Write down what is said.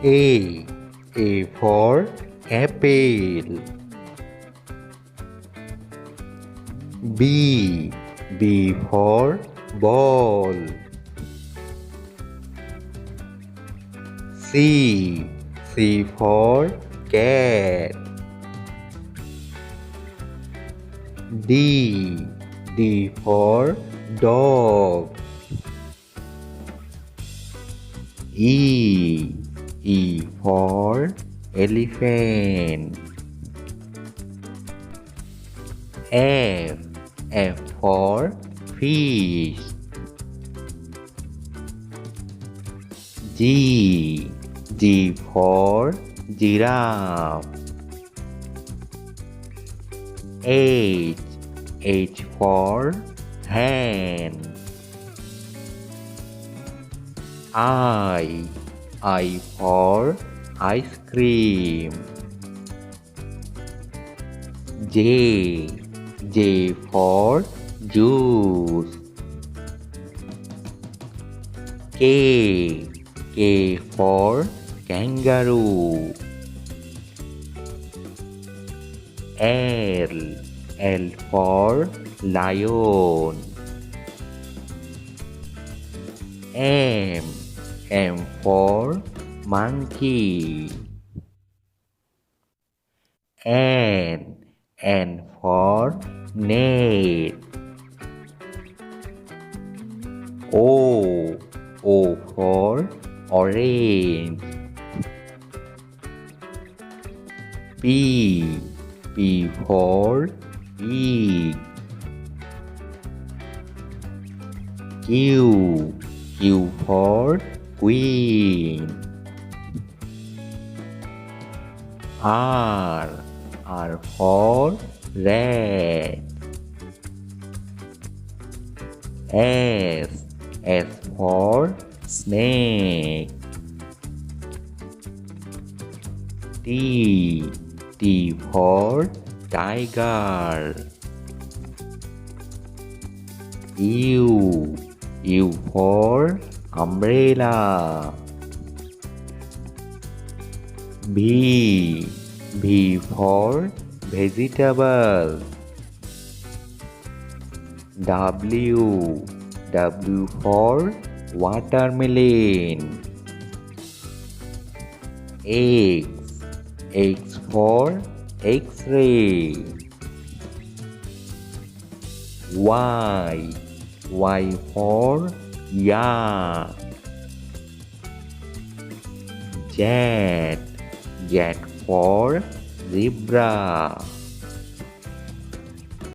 A. A for apple. B. B for ball. C. C for cat. D. D for dog. E. E for elephant. F. F for fish. G. G for giraffe. H. H for hen. I. I for ice cream. J. J for juice. K. K for kangaroo. L. L for lion. M. M for monkey. N. N for net. O. O for orange. P. P for pig. Q. Q for queen. R. R for rat. S. S for snake. T. T for tiger. U. U for umbrella. V. V for vegetable. W. W for watermelon. X. X for X-ray. Y. Y for yak. Z. Z for zebra.